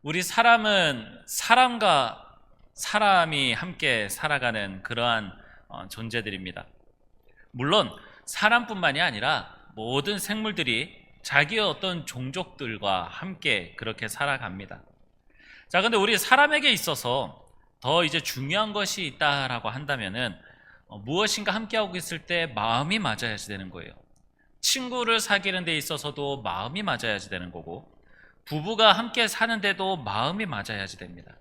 우리 사람은 사람과 사람이 함께 살아가는 그러한 존재들입니다. 물론 사람뿐만이 아니라 모든 생물들이 자기의 어떤 종족들과 함께 그렇게 살아갑니다. 자, 근데 우리 사람에게 있어서 더 이제 중요한 것이 있다라고 한다면은 무엇인가 함께하고 있을 때 마음이 맞아야지 되는 거예요. 친구를 사귀는 데 있어서도 마음이 맞아야지 되는 거고, 부부가 함께 사는데도 마음이 맞아야지 됩니다.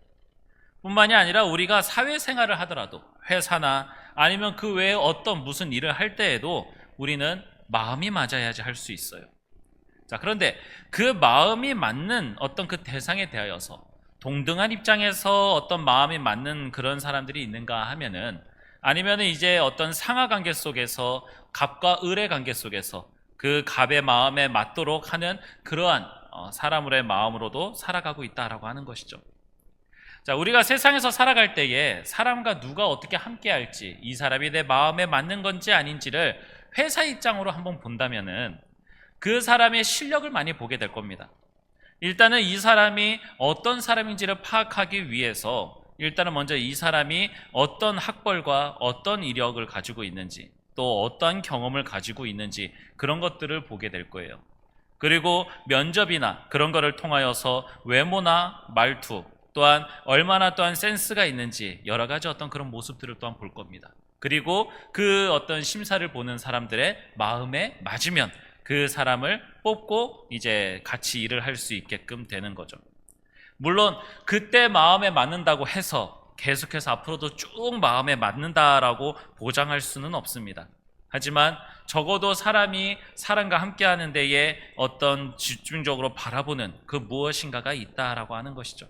뿐만이 아니라 우리가 사회생활을 하더라도 회사나 아니면 그 외에 어떤 무슨 일을 할 때에도 우리는 마음이 맞아야지 할 수 있어요. 자, 그런데 그 마음이 맞는 어떤 그 대상에 대하여서 동등한 입장에서 어떤 마음이 맞는 그런 사람들이 있는가 하면은, 아니면은 이제 어떤 상하 관계 속에서 갑과 을의 관계 속에서 그 갑의 마음에 맞도록 하는 그러한 사람의 마음으로도 살아가고 있다라고 하는 것이죠. 자, 우리가 세상에서 살아갈 때에 사람과 누가 어떻게 함께 할지, 이 사람이 내 마음에 맞는 건지 아닌지를 회사 입장으로 한번 본다면은 그 사람의 실력을 많이 보게 될 겁니다. 일단은 이 사람이 어떤 사람인지를 파악하기 위해서 일단은 먼저 이 사람이 어떤 학벌과 어떤 이력을 가지고 있는지, 또 어떠한 경험을 가지고 있는지, 그런 것들을 보게 될 거예요. 그리고 면접이나 그런 거를 통하여서 외모나 말투, 또한 얼마나 또한 센스가 있는지 여러 가지 어떤 그런 모습들을 또한 볼 겁니다. 그리고 그 어떤 심사를 보는 사람들의 마음에 맞으면 그 사람을 뽑고 이제 같이 일을 할 수 있게끔 되는 거죠. 물론 그때 마음에 맞는다고 해서 계속해서 앞으로도 쭉 마음에 맞는다라고 보장할 수는 없습니다. 하지만 적어도 사람이 사람과 함께하는 데에 어떤 집중적으로 바라보는 그 무엇인가가 있다라고 하는 것이죠.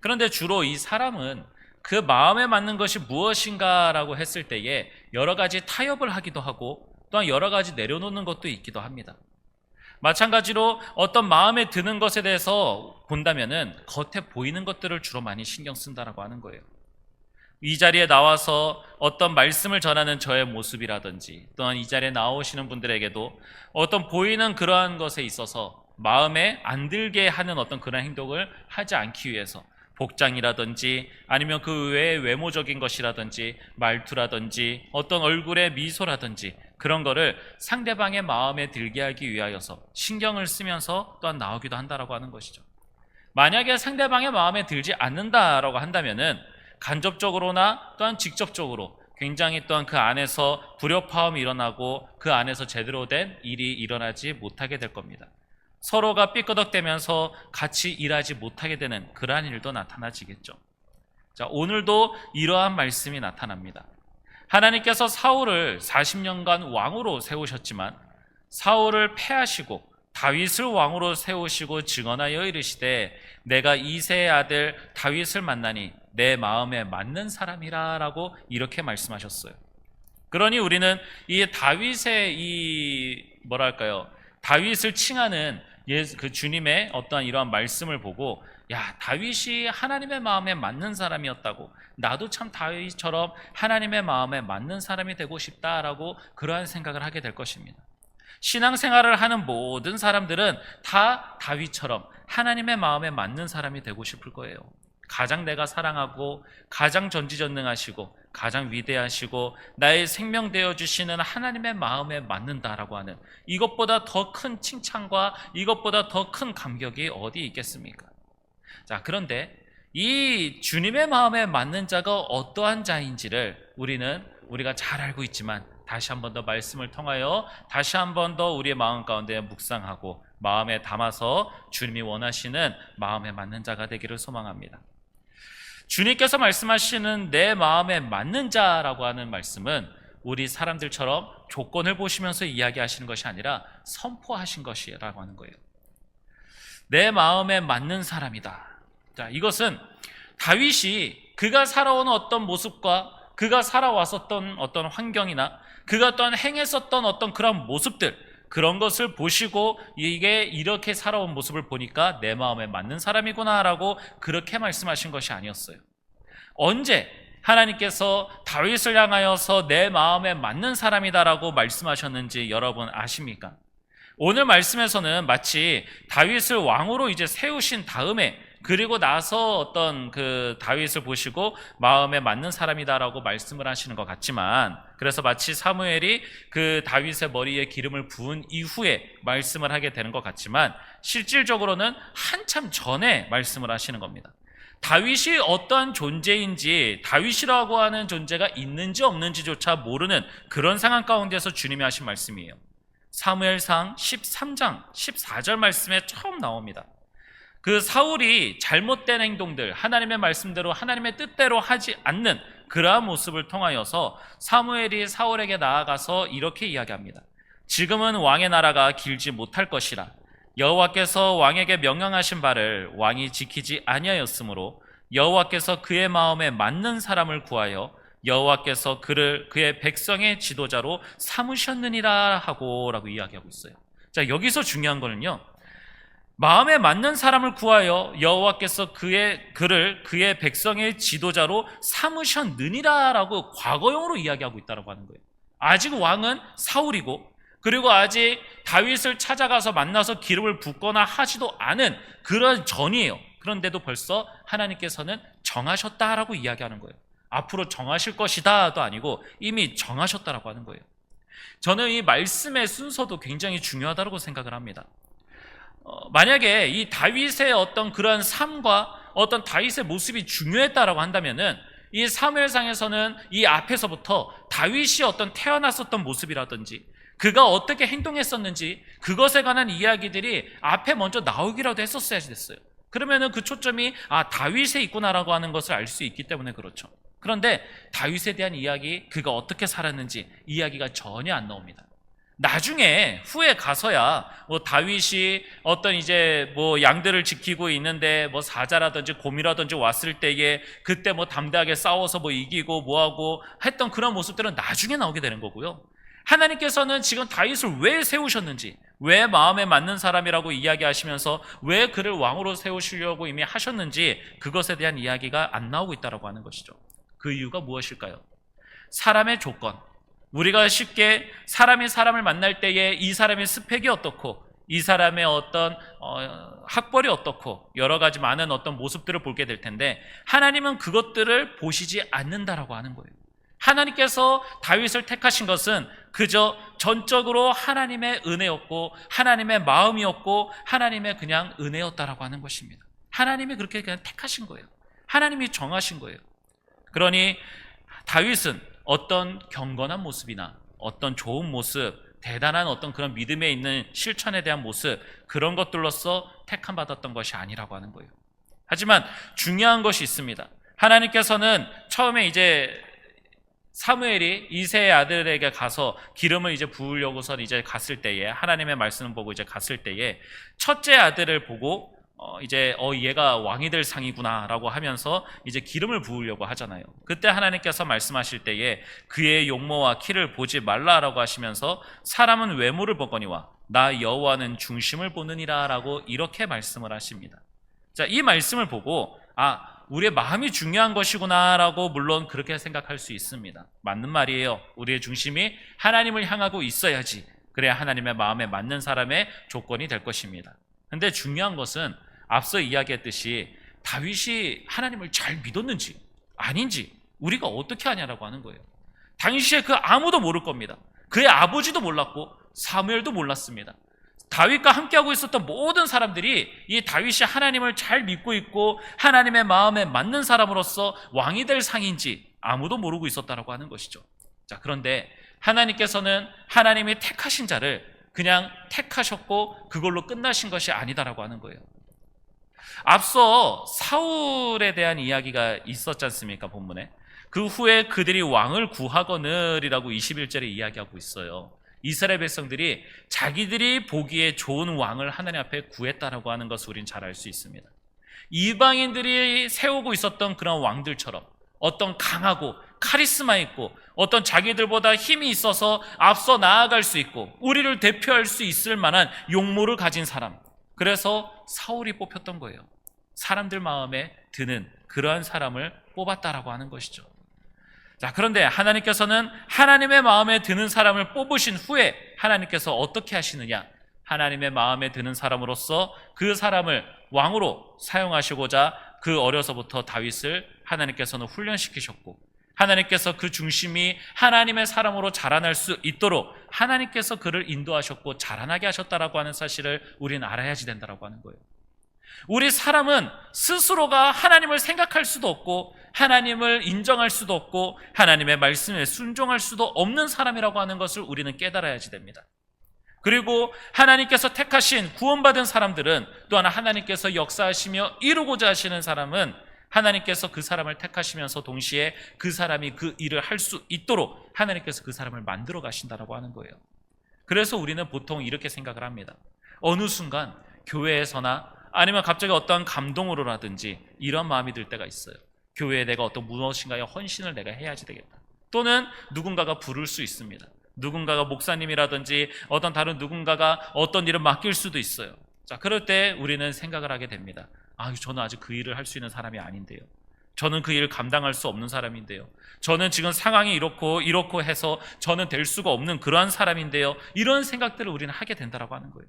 그런데 주로 이 사람은 그 마음에 맞는 것이 무엇인가라고 했을 때에 여러 가지 타협을 하기도 하고, 또한 여러 가지 내려놓는 것도 있기도 합니다. 마찬가지로 어떤 마음에 드는 것에 대해서 본다면은 겉에 보이는 것들을 주로 많이 신경 쓴다라고 하는 거예요. 이 자리에 나와서 어떤 말씀을 전하는 저의 모습이라든지, 또한 이 자리에 나오시는 분들에게도 어떤 보이는 그러한 것에 있어서 마음에 안 들게 하는 어떤 그런 행동을 하지 않기 위해서 복장이라든지 아니면 그 외의 외모적인 것이라든지 말투라든지 어떤 얼굴의 미소라든지 그런 거를 상대방의 마음에 들게 하기 위하여서 신경을 쓰면서 또한 나오기도 한다라고 하는 것이죠. 만약에 상대방의 마음에 들지 않는다라고 한다면은 간접적으로나 또한 직접적으로 굉장히 또한 그 안에서 불협화음이 일어나고 그 안에서 제대로 된 일이 일어나지 못하게 될 겁니다. 서로가 삐끄덕대면서 같이 일하지 못하게 되는 그러한 일도 나타나지겠죠. 자, 오늘도 이러한 말씀이 나타납니다. 하나님께서 사울을 40년간 왕으로 세우셨지만 사울을 패하시고 다윗을 왕으로 세우시고 증언하여 이르시되 내가 이새의 아들 다윗을 만나니 내 마음에 맞는 사람이라 라고 이렇게 말씀하셨어요. 그러니 우리는 이 다윗의 다윗을 칭하는 그 주님의 어떠한 이러한 말씀을 보고, 야, 다윗이 하나님의 마음에 맞는 사람이었다고, 나도 참 다윗처럼 하나님의 마음에 맞는 사람이 되고 싶다라고 그러한 생각을 하게 될 것입니다. 신앙생활을 하는 모든 사람들은 다 다윗처럼 하나님의 마음에 맞는 사람이 되고 싶을 거예요. 가장 내가 사랑하고 가장 전지전능하시고 가장 위대하시고 나의 생명 되어주시는 하나님의 마음에 맞는다라고 하는, 이것보다 더 큰 칭찬과 이것보다 더 큰 감격이 어디 있겠습니까? 자, 그런데 이 주님의 마음에 맞는 자가 어떠한 자인지를 우리가 잘 알고 있지만 다시 한 번 더 말씀을 통하여 다시 한 번 더 우리의 마음 가운데 묵상하고 마음에 담아서 주님이 원하시는 마음에 맞는 자가 되기를 소망합니다. 주님께서 말씀하시는 내 마음에 맞는 자라고 하는 말씀은 우리 사람들처럼 조건을 보시면서 이야기하시는 것이 아니라 선포하신 것이라고 하는 거예요. 내 마음에 맞는 사람이다. 자, 이것은 다윗이 그가 살아온 어떤 모습과 그가 살아왔었던 어떤 환경이나 그가 또한 행했었던 어떤 그런 모습들, 그런 것을 보시고 이게 이렇게 살아온 모습을 보니까 내 마음에 맞는 사람이구나라고 그렇게 말씀하신 것이 아니었어요. 언제 하나님께서 다윗을 향하여서 내 마음에 맞는 사람이다라고 말씀하셨는지 여러분 아십니까? 오늘 말씀에서는 마치 다윗을 왕으로 이제 세우신 다음에 그리고 나서 어떤 그 다윗을 보시고 마음에 맞는 사람이다라고 말씀을 하시는 것 같지만, 그래서 마치 사무엘이 그 다윗의 머리에 기름을 부은 이후에 말씀을 하게 되는 것 같지만, 실질적으로는 한참 전에 말씀을 하시는 겁니다. 다윗이 어떠한 존재인지, 다윗이라고 하는 존재가 있는지 없는지조차 모르는 그런 상황 가운데서 주님이 하신 말씀이에요. 사무엘상 13장 14절 말씀에 처음 나옵니다. 그 사울이 잘못된 행동들, 하나님의 말씀대로 하나님의 뜻대로 하지 않는 그러한 모습을 통하여서 사무엘이 사울에게 나아가서 이렇게 이야기합니다. 지금은 왕의 나라가 길지 못할 것이라. 여호와께서 왕에게 명령하신 바를 왕이 지키지 아니하였으므로 여호와께서 그의 마음에 맞는 사람을 구하여 여호와께서 그를 그의 백성의 지도자로 삼으셨느니라 라고 이야기하고 있어요. 자, 여기서 중요한 거는요, 마음에 맞는 사람을 구하여 여호와께서 그를 그의 백성의 지도자로 삼으셨느니라 라고 과거형으로 이야기하고 있다고 하는 거예요. 아직 왕은 사울이고, 그리고 아직 다윗을 찾아가서 만나서 기름을 붓거나 하지도 않은 그런 전이에요. 그런데도 벌써 하나님께서는 정하셨다라고 이야기하는 거예요. 앞으로 정하실 것이다도 아니고 이미 정하셨다라고 하는 거예요. 저는 이 말씀의 순서도 굉장히 중요하다고 생각을 합니다. 만약에 이 다윗의 어떤 그런 삶과 어떤 다윗의 모습이 중요했다라고 한다면은, 이 사무엘상에서는 이 앞에서부터 다윗이 어떤 태어났었던 모습이라든지 그가 어떻게 행동했었는지 그것에 관한 이야기들이 앞에 먼저 나오기라도 했었어야 됐어요. 그러면은 그 초점이 다윗에 있구나라고 하는 것을 알 수 있기 때문에 그렇죠. 그런데 다윗에 대한 이야기, 그가 어떻게 살았는지 이야기가 전혀 안 나옵니다. 나중에 후에 가서야 다윗이 어떤 이제 양들을 지키고 있는데 사자라든지 곰이라든지 왔을 때에 그때 담대하게 싸워서 이기고 하고 했던 그런 모습들은 나중에 나오게 되는 거고요. 하나님께서는 지금 다윗을 왜 세우셨는지, 왜 마음에 맞는 사람이라고 이야기하시면서 왜 그를 왕으로 세우시려고 이미 하셨는지 그것에 대한 이야기가 안 나오고 있다고 하는 것이죠. 그 이유가 무엇일까요? 사람의 조건, 우리가 쉽게 사람이 사람을 만날 때에 이 사람의 스펙이 어떻고 이 사람의 어떤 학벌이 어떻고 여러 가지 많은 어떤 모습들을 보게 될 텐데, 하나님은 그것들을 보시지 않는다라고 하는 거예요. 하나님께서 다윗을 택하신 것은 그저 전적으로 하나님의 은혜였고 하나님의 마음이었고 하나님의 그냥 은혜였다라고 하는 것입니다. 하나님이 그렇게 그냥 택하신 거예요. 하나님이 정하신 거예요. 그러니 다윗은 어떤 경건한 모습이나 어떤 좋은 모습, 대단한 어떤 그런 믿음에 있는 실천에 대한 모습, 그런 것들로서 택함 받았던 것이 아니라고 하는 거예요. 하지만 중요한 것이 있습니다. 하나님께서는 처음에 이제 사무엘이 이새의 아들에게 가서 기름을 이제 부으려고서 이제 갔을 때에, 하나님의 말씀을 보고 이제 갔을 때에 첫째 아들을 보고 얘가 왕이 될 상이구나라고 하면서 이제 기름을 부으려고 하잖아요. 그때 하나님께서 말씀하실 때에 그의 용모와 키를 보지 말라라고 하시면서 사람은 외모를 보거니와 나 여호와는 중심을 보느니라라고 이렇게 말씀을 하십니다. 자, 이 말씀을 보고 우리의 마음이 중요한 것이구나라고 물론 그렇게 생각할 수 있습니다. 맞는 말이에요. 우리의 중심이 하나님을 향하고 있어야지, 그래야 하나님의 마음에 맞는 사람의 조건이 될 것입니다. 근데 중요한 것은 앞서 이야기했듯이 다윗이 하나님을 잘 믿었는지 아닌지 우리가 어떻게 하냐라고 하는 거예요. 당시에 아무도 모를 겁니다. 그의 아버지도 몰랐고 사무엘도 몰랐습니다. 다윗과 함께하고 있었던 모든 사람들이 이 다윗이 하나님을 잘 믿고 있고 하나님의 마음에 맞는 사람으로서 왕이 될 상인지 아무도 모르고 있었다라고 하는 것이죠. 자, 그런데 하나님께서는 하나님이 택하신 자를 그냥 택하셨고 그걸로 끝나신 것이 아니다라고 하는 거예요. 앞서 사울에 대한 이야기가 있었지 않습니까? 본문에. 그 후에 그들이 왕을 구하거늘이라고 21절에 이야기하고 있어요. 이스라엘 백성들이 자기들이 보기에 좋은 왕을 하나님 앞에 구했다라고 하는 것을 우리는 잘 알 수 있습니다. 이방인들이 세우고 있었던 그런 왕들처럼 어떤 강하고 카리스마 있고 어떤 자기들보다 힘이 있어서 앞서 나아갈 수 있고 우리를 대표할 수 있을 만한 용모를 가진 사람, 그래서 사울이 뽑혔던 거예요. 사람들 마음에 드는 그러한 사람을 뽑았다라고 하는 것이죠. 자, 그런데 하나님께서는 하나님의 마음에 드는 사람을 뽑으신 후에 하나님께서 어떻게 하시느냐? 하나님의 마음에 드는 사람으로서 그 사람을 왕으로 사용하시고자 그 어려서부터 다윗을 하나님께서는 훈련시키셨고, 하나님께서 그 중심이 하나님의 사람으로 자라날 수 있도록 하나님께서 그를 인도하셨고 자라나게 하셨다라고 하는 사실을 우리는 알아야지 된다라고 하는 거예요. 우리 사람은 스스로가 하나님을 생각할 수도 없고 하나님을 인정할 수도 없고 하나님의 말씀에 순종할 수도 없는 사람이라고 하는 것을 우리는 깨달아야지 됩니다. 그리고 하나님께서 택하신 구원받은 사람들은, 또한 하나님께서 역사하시며 이루고자 하시는 사람은 하나님께서 그 사람을 택하시면서 동시에 그 사람이 그 일을 할 수 있도록 하나님께서 그 사람을 만들어 가신다라고 하는 거예요. 그래서 우리는 보통 이렇게 생각을 합니다. 어느 순간 교회에서나 아니면 갑자기 어떠한 감동으로라든지 이런 마음이 들 때가 있어요. 교회에 내가 어떤 무엇인가의 헌신을 내가 해야지 되겠다. 또는 누군가가 부를 수 있습니다. 누군가가 목사님이라든지 어떤 다른 누군가가 어떤 일을 맡길 수도 있어요. 자, 그럴 때 우리는 생각을 하게 됩니다. 저는 아직 그 일을 할 수 있는 사람이 아닌데요. 저는 그 일을 감당할 수 없는 사람인데요. 저는 지금 상황이 이렇고 해서 저는 될 수가 없는 그러한 사람인데요. 이런 생각들을 우리는 하게 된다라고 하는 거예요.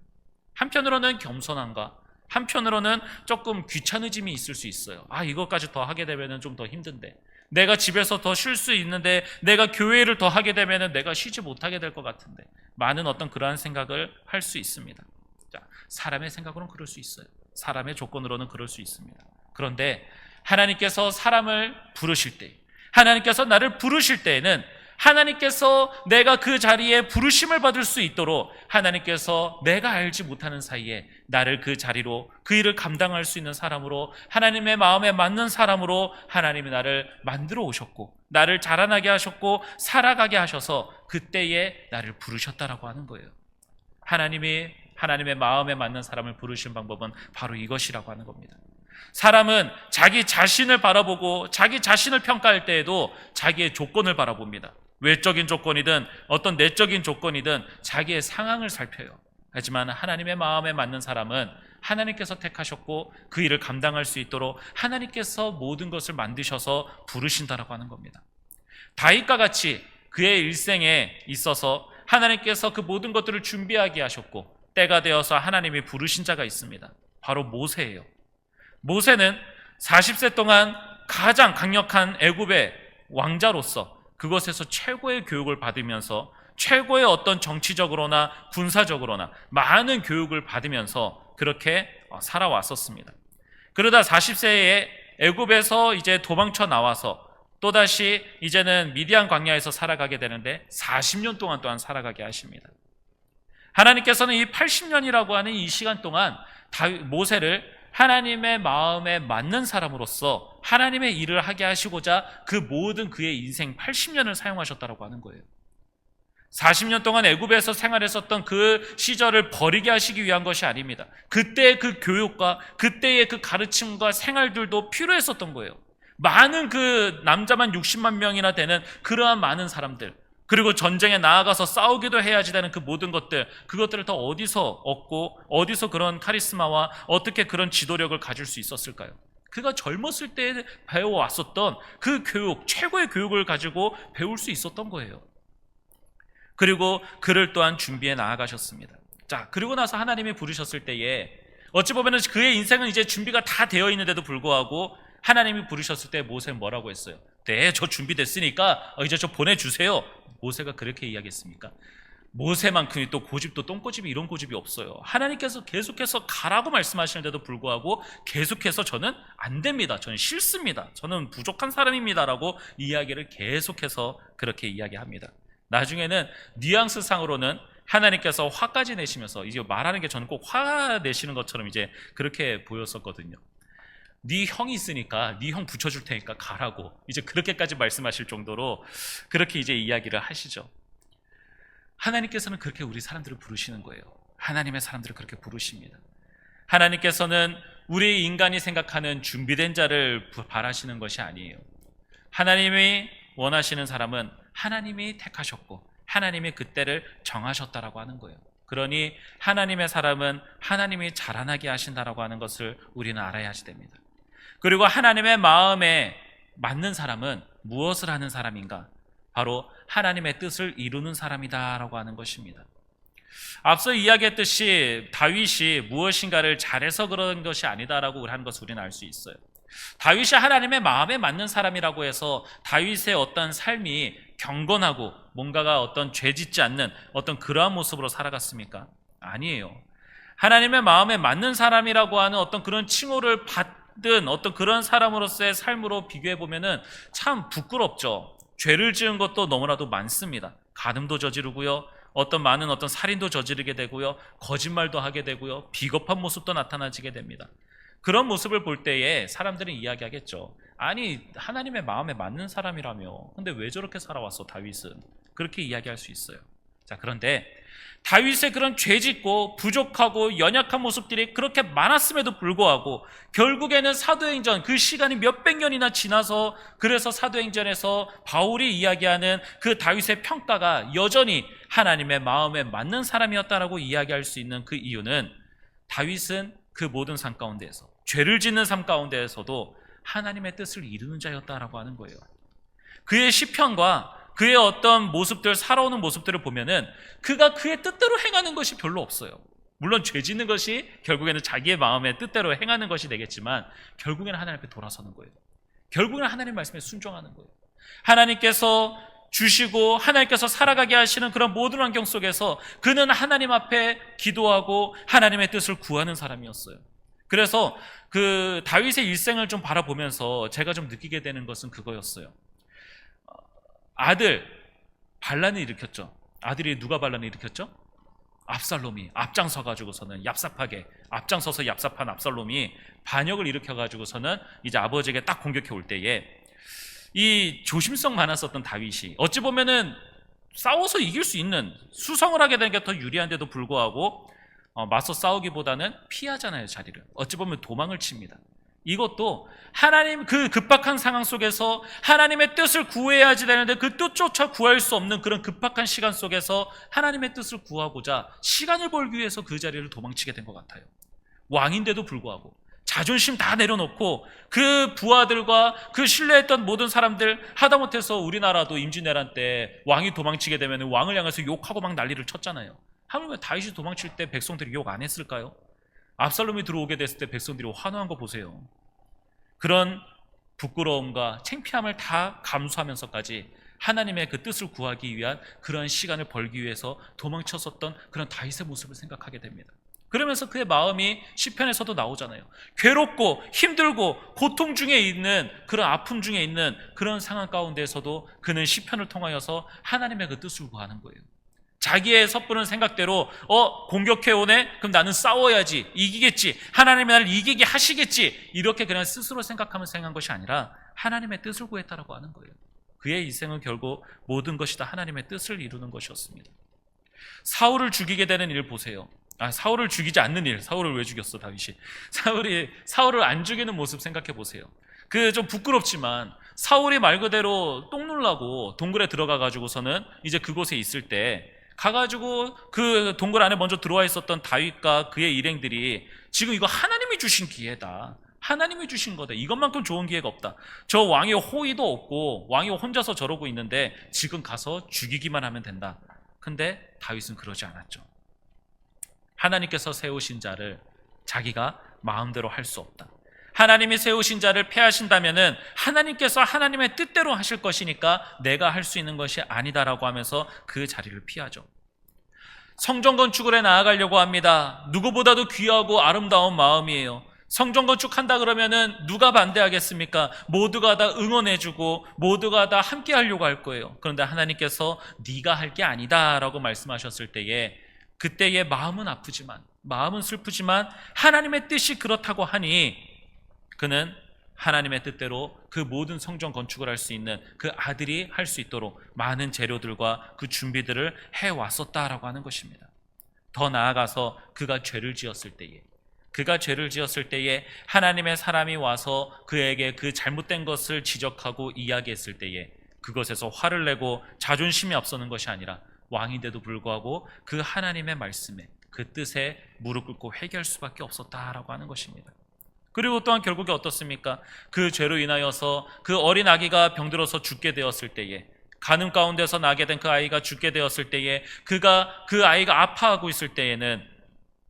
한편으로는 겸손함과 한편으로는 조금 귀차니즘이 있을 수 있어요. 이것까지 더 하게 되면 좀 더 힘든데, 내가 집에서 더 쉴 수 있는데 내가 교회를 더 하게 되면 내가 쉬지 못하게 될 것 같은데, 많은 어떤 그러한 생각을 할 수 있습니다. 자, 사람의 생각으로는 그럴 수 있어요. 사람의 조건으로는 그럴 수 있습니다. 그런데 하나님께서 사람을 부르실 때, 하나님께서 나를 부르실 때에는 하나님께서 내가 그 자리에 부르심을 받을 수 있도록 하나님께서 내가 알지 못하는 사이에 나를 그 자리로, 그 일을 감당할 수 있는 사람으로, 하나님의 마음에 맞는 사람으로 하나님이 나를 만들어 오셨고 나를 자라나게 하셨고 살아가게 하셔서 그때에 나를 부르셨다라고 하는 거예요. 하나님이 하나님의 마음에 맞는 사람을 부르신 방법은 바로 이것이라고 하는 겁니다. 사람은 자기 자신을 바라보고 자기 자신을 평가할 때에도 자기의 조건을 바라봅니다. 외적인 조건이든 어떤 내적인 조건이든 자기의 상황을 살펴요. 하지만 하나님의 마음에 맞는 사람은 하나님께서 택하셨고 그 일을 감당할 수 있도록 하나님께서 모든 것을 만드셔서 부르신다라고 하는 겁니다. 다윗과 같이 그의 일생에 있어서 하나님께서 그 모든 것들을 준비하게 하셨고 때가 되어서 하나님이 부르신 자가 있습니다. 바로 모세예요. 모세는 40세 동안 가장 강력한 애굽의 왕자로서 그것에서 최고의 교육을 받으면서 최고의 어떤 정치적으로나 군사적으로나 많은 교육을 받으면서 그렇게 살아왔었습니다. 그러다 40세에 애굽에서 이제 도망쳐 나와서 또다시 이제는 미디안 광야에서 살아가게 되는데 40년 동안 또한 살아가게 하십니다. 하나님께서는 이 80년이라고 하는 이 시간 동안 모세를 하나님의 마음에 맞는 사람으로서 하나님의 일을 하게 하시고자 그 모든 그의 인생 80년을 사용하셨다고 하는 거예요. 40년 동안 애굽에서 생활했었던 그 시절을 버리게 하시기 위한 것이 아닙니다. 그때의 그 교육과 그때의 그 가르침과 생활들도 필요했었던 거예요. 많은 그 남자만 60만 명이나 되는 그러한 많은 사람들, 그리고 전쟁에 나아가서 싸우기도 해야지 되는 그 모든 것들, 그것들을 다 어디서 얻고 어디서 그런 카리스마와 어떻게 그런 지도력을 가질 수 있었을까요? 그가 젊었을 때 배워왔었던 그 교육, 최고의 교육을 가지고 배울 수 있었던 거예요. 그리고 그를 또한 준비해 나아가셨습니다. 자, 그리고 나서 하나님이 부르셨을 때에 어찌 보면 그의 인생은 이제 준비가 다 되어 있는데도 불구하고 하나님이 부르셨을 때 모세는 뭐라고 했어요? 네, 저 준비됐으니까 이제 저 보내주세요. 모세가 그렇게 이야기했습니까? 모세만큼이 또 고집도 똥고집이 이런 고집이 없어요. 하나님께서 계속해서 가라고 말씀하시는데도 불구하고 계속해서 저는 안 됩니다, 저는 싫습니다, 저는 부족한 사람입니다라고 이야기를 계속해서 그렇게 이야기합니다. 나중에는 뉘앙스상으로는 하나님께서 화까지 내시면서 이제 말하는 게 저는 꼭 화 내시는 것처럼 이제 그렇게 보였었거든요. 네 형이 있으니까 네 형 붙여줄 테니까 가라고 이제 그렇게까지 말씀하실 정도로 그렇게 이제 이야기를 하시죠. 하나님께서는 그렇게 우리 사람들을 부르시는 거예요. 하나님의 사람들을 그렇게 부르십니다. 하나님께서는 우리 인간이 생각하는 준비된 자를 바라시는 것이 아니에요. 하나님이 원하시는 사람은 하나님이 택하셨고 하나님이 그때를 정하셨다라고 하는 거예요. 그러니 하나님의 사람은 하나님이 자라나게 하신다라고 하는 것을 우리는 알아야지 됩니다. 그리고 하나님의 마음에 맞는 사람은 무엇을 하는 사람인가? 바로 하나님의 뜻을 이루는 사람이다라고 하는 것입니다. 앞서 이야기했듯이 다윗이 무엇인가를 잘해서 그런 것이 아니다라고 하는 것을 우리는 알 수 있어요. 다윗이 하나님의 마음에 맞는 사람이라고 해서 다윗의 어떤 삶이 경건하고 뭔가가 어떤 죄짓지 않는 어떤 그러한 모습으로 살아갔습니까? 아니에요. 하나님의 마음에 맞는 사람이라고 하는 어떤 그런 칭호를 받은 어떤 그런 사람으로서의 삶으로 비교해 보면은 참 부끄럽죠. 죄를 지은 것도 너무나도 많습니다. 간음도 저지르고요, 어떤 많은 어떤 살인도 저지르게 되고요, 거짓말도 하게 되고요, 비겁한 모습도 나타나지게 됩니다. 그런 모습을 볼 때에 사람들은 이야기하겠죠. 아니, 하나님의 마음에 맞는 사람이라며 근데 왜 저렇게 살아왔어 다윗은? 그렇게 이야기할 수 있어요. 자, 그런데 다윗의 그런 죄짓고 부족하고 연약한 모습들이 그렇게 많았음에도 불구하고 결국에는 사도행전, 그 시간이 몇백 년이나 지나서 그래서 사도행전에서 바울이 이야기하는 그 다윗의 평가가 여전히 하나님의 마음에 맞는 사람이었다라고 이야기할 수 있는 그 이유는 다윗은 그 모든 삶 가운데에서, 죄를 짓는 삶 가운데에서도 하나님의 뜻을 이루는 자였다라고 하는 거예요. 그의 시편과 그의 어떤 모습들, 살아오는 모습들을 보면은 그가 그의 뜻대로 행하는 것이 별로 없어요. 물론 죄 짓는 것이 결국에는 자기의 마음의 뜻대로 행하는 것이 되겠지만 결국에는 하나님 앞에 돌아서는 거예요. 결국에는 하나님 말씀에 순종하는 거예요. 하나님께서 주시고 하나님께서 살아가게 하시는 그런 모든 환경 속에서 그는 하나님 앞에 기도하고 하나님의 뜻을 구하는 사람이었어요. 그래서 그 다윗의 일생을 좀 바라보면서 제가 좀 느끼게 되는 것은 그거였어요. 아들 반란을 일으켰죠. 아들이 누가 반란을 일으켰죠? 압살롬이 앞장서 가지고서는 얍삽하게 앞장서서 얍삽한 압살롬이 반역을 일으켜 가지고서는 이제 아버지에게 딱 공격해 올 때에 이 조심성 많았었던 다윗이 어찌 보면은 싸워서 이길 수 있는, 수성을 하게 되는 게 더 유리한데도 불구하고 맞서 싸우기보다는 피하잖아요. 자리를 어찌 보면 도망을 칩니다. 이것도 하나님 그 급박한 상황 속에서 하나님의 뜻을 구해야지 되는데 그 뜻조차 구할 수 없는 그런 급박한 시간 속에서 하나님의 뜻을 구하고자 시간을 벌기 위해서 그 자리를 도망치게 된 것 같아요. 왕인데도 불구하고 자존심 다 내려놓고 그 부하들과 그 신뢰했던 모든 사람들, 하다못해서 우리나라도 임진왜란 때 왕이 도망치게 되면 왕을 향해서 욕하고 막 난리를 쳤잖아요. 하물며 다윗이 도망칠 때 백성들이 욕 안 했을까요? 압살롬이 들어오게 됐을 때 백성들이 환호한 거 보세요. 그런 부끄러움과 창피함을 다 감수하면서까지 하나님의 그 뜻을 구하기 위한 그런 시간을 벌기 위해서 도망쳤었던 그런 다윗의 모습을 생각하게 됩니다. 그러면서 그의 마음이 시편에서도 나오잖아요. 괴롭고 힘들고 고통 중에 있는, 그런 아픔 중에 있는 그런 상황 가운데에서도 그는 시편을 통하여서 하나님의 그 뜻을 구하는 거예요. 자기의 섣부른 생각대로 공격해 오네? 그럼 나는 싸워야지, 이기겠지, 하나님이 나를 이기게 하시겠지, 이렇게 그냥 스스로 생각하면서 행한 것이 아니라 하나님의 뜻을 구했다라고 하는 거예요. 그의 인생은 결국 모든 것이 다 하나님의 뜻을 이루는 것이었습니다. 사울을 죽이게 되는 일 보세요. 사울을 죽이지 않는 일, 사울을 왜 죽였어 다윗이? 사울을 안 죽이는 모습 생각해 보세요. 그 좀 부끄럽지만 사울이 말 그대로 똥 눌라고 동굴에 들어가 가지고서는 이제 그곳에 있을 때 가가지고 그 동굴 안에 먼저 들어와 있었던 다윗과 그의 일행들이 지금 이거 하나님이 주신 기회다, 하나님이 주신 거다, 이것만큼 좋은 기회가 없다, 저 왕의 호의도 없고 왕이 혼자서 저러고 있는데 지금 가서 죽이기만 하면 된다. 근데 다윗은 그러지 않았죠. 하나님께서 세우신 자를 자기가 마음대로 할 수 없다. 하나님이 세우신 자를 패하신다면은 하나님께서 하나님의 뜻대로 하실 것이니까 내가 할 수 있는 것이 아니다라고 하면서 그 자리를 피하죠. 성전 건축을 해 나아가려고 합니다. 누구보다도 귀하고 아름다운 마음이에요. 성전 건축한다 그러면은 누가 반대하겠습니까? 모두가 다 응원해주고 모두가 다 함께 하려고 할 거예요. 그런데 하나님께서 네가 할 게 아니다라고 말씀하셨을 때에 그때의 마음은 아프지만, 마음은 슬프지만 하나님의 뜻이 그렇다고 하니 그는 하나님의 뜻대로 그 모든 성전 건축을 할 수 있는 그 아들이 할 수 있도록 많은 재료들과 그 준비들을 해왔었다라고 하는 것입니다. 더 나아가서 그가 죄를 지었을 때에 하나님의 사람이 와서 그에게 그 잘못된 것을 지적하고 이야기했을 때에 그것에서 화를 내고 자존심이 앞서는 것이 아니라 왕인데도 불구하고 그 하나님의 말씀에, 그 뜻에 무릎 꿇고 회개할 수밖에 없었다라고 하는 것입니다. 그리고 또한 결국에 어떻습니까? 그 죄로 인하여서 그 어린 아기가 병들어서 죽게 되었을 때에 간음 가운데서 나게 된 그 아이가 죽게 되었을 때에 그 아이가 아파하고 있을 때에는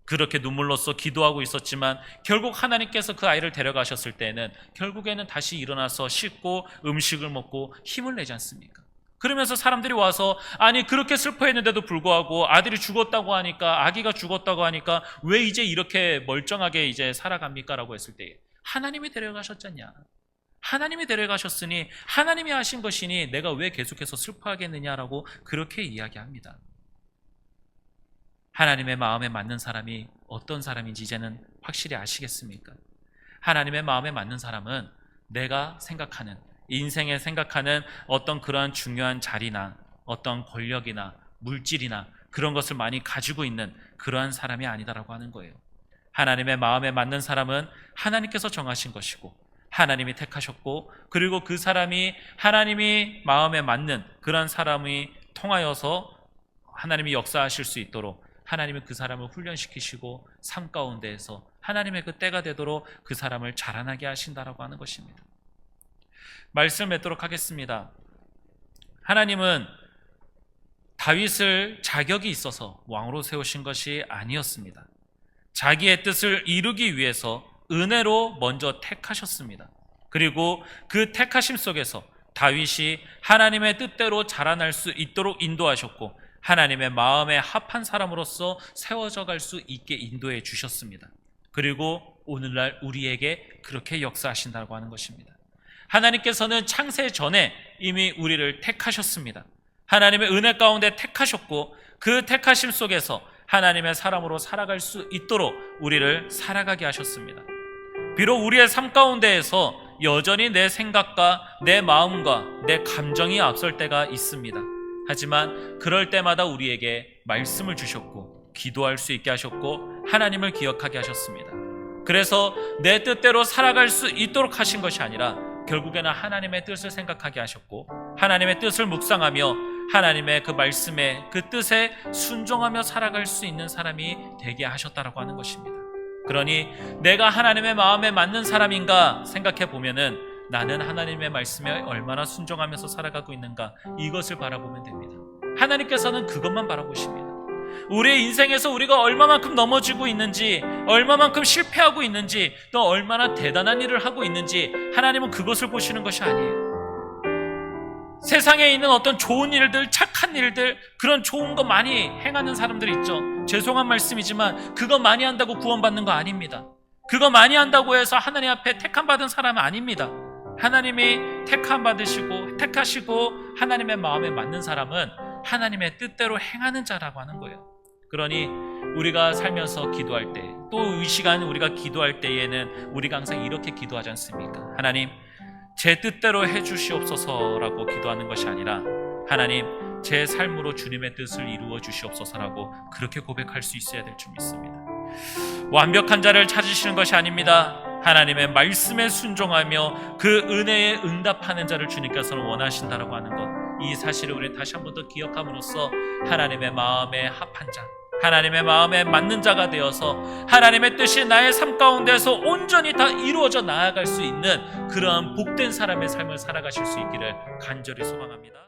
그렇게 눈물로써 기도하고 있었지만 결국 하나님께서 그 아이를 데려가셨을 때에는 결국에는 다시 일어나서 씻고 음식을 먹고 힘을 내지 않습니까? 그러면서 사람들이 와서 아니 그렇게 슬퍼했는데도 불구하고 아들이 죽었다고 하니까 아기가 죽었다고 하니까 왜 이제 이렇게 멀쩡하게 이제 살아갑니까? 라고 했을 때 하나님이 데려가셨잖냐. 하나님이 데려가셨으니 하나님이 하신 것이니 내가 왜 계속해서 슬퍼하겠느냐라고 그렇게 이야기합니다. 하나님의 마음에 맞는 사람이 어떤 사람인지 이제는 확실히 아시겠습니까? 하나님의 마음에 맞는 사람은 내가 생각하는 인생에 생각하는 어떤 그러한 중요한 자리나 어떤 권력이나 물질이나 그런 것을 많이 가지고 있는 그러한 사람이 아니다라고 하는 거예요. 하나님의 마음에 맞는 사람은 하나님께서 정하신 것이고 하나님이 택하셨고 그리고 그 사람이 하나님이 마음에 맞는 그런 사람이 통하여서 하나님이 역사하실 수 있도록 하나님은 그 사람을 훈련시키시고 삶 가운데에서 하나님의 그 때가 되도록 그 사람을 자라나게 하신다라고 하는 것입니다. 말씀을 맺도록 하겠습니다. 하나님은 다윗을 자격이 있어서 왕으로 세우신 것이 아니었습니다. 자기의 뜻을 이루기 위해서 은혜로 먼저 택하셨습니다. 그리고 그 택하심 속에서 다윗이 하나님의 뜻대로 자라날 수 있도록 인도하셨고 하나님의 마음에 합한 사람으로서 세워져 갈 수 있게 인도해 주셨습니다. 그리고 오늘날 우리에게 그렇게 역사하신다고 하는 것입니다. 하나님께서는 창세 전에 이미 우리를 택하셨습니다. 하나님의 은혜 가운데 택하셨고 그 택하심 속에서 하나님의 사람으로 살아갈 수 있도록 우리를 살아가게 하셨습니다. 비록 우리의 삶 가운데에서 여전히 내 생각과 내 마음과 내 감정이 앞설 때가 있습니다. 하지만 그럴 때마다 우리에게 말씀을 주셨고 기도할 수 있게 하셨고 하나님을 기억하게 하셨습니다. 그래서 내 뜻대로 살아갈 수 있도록 하신 것이 아니라 결국에는 하나님의 뜻을 생각하게 하셨고 하나님의 뜻을 묵상하며 하나님의 그 말씀에 그 뜻에 순종하며 살아갈 수 있는 사람이 되게 하셨다라고 하는 것입니다. 그러니 내가 하나님의 마음에 맞는 사람인가 생각해 보면은 나는 하나님의 말씀에 얼마나 순종하면서 살아가고 있는가 이것을 바라보면 됩니다. 하나님께서는 그것만 바라보십니다. 우리의 인생에서 우리가 얼마만큼 넘어지고 있는지 얼마만큼 실패하고 있는지 또 얼마나 대단한 일을 하고 있는지 하나님은 그것을 보시는 것이 아니에요. 세상에 있는 어떤 좋은 일들, 착한 일들, 그런 좋은 거 많이 행하는 사람들이 있죠. 죄송한 말씀이지만 그거 많이 한다고 구원받는 거 아닙니다. 그거 많이 한다고 해서 하나님 앞에 택함받은 사람은 아닙니다. 하나님이 택하시고 하나님의 마음에 맞는 사람은 하나님의 뜻대로 행하는 자라고 하는 거예요. 그러니 우리가 살면서 기도할 때, 또 이 시간 우리가 기도할 때에는 우리가 항상 이렇게 기도하지 않습니까? 하나님, 제 뜻대로 해주시옵소서라고 기도하는 것이 아니라 하나님, 제 삶으로 주님의 뜻을 이루어 주시옵소서라고 그렇게 고백할 수 있어야 될 줄 믿습니다. 완벽한 자를 찾으시는 것이 아닙니다. 하나님의 말씀에 순종하며 그 은혜에 응답하는 자를 주님께서는 원하신다라고 하는 것, 이 사실을 우리 다시 한 번 더 기억함으로써 하나님의 마음에 합한 자, 하나님의 마음에 맞는 자가 되어서 하나님의 뜻이 나의 삶 가운데서 온전히 다 이루어져 나아갈 수 있는 그러한 복된 사람의 삶을 살아가실 수 있기를 간절히 소망합니다.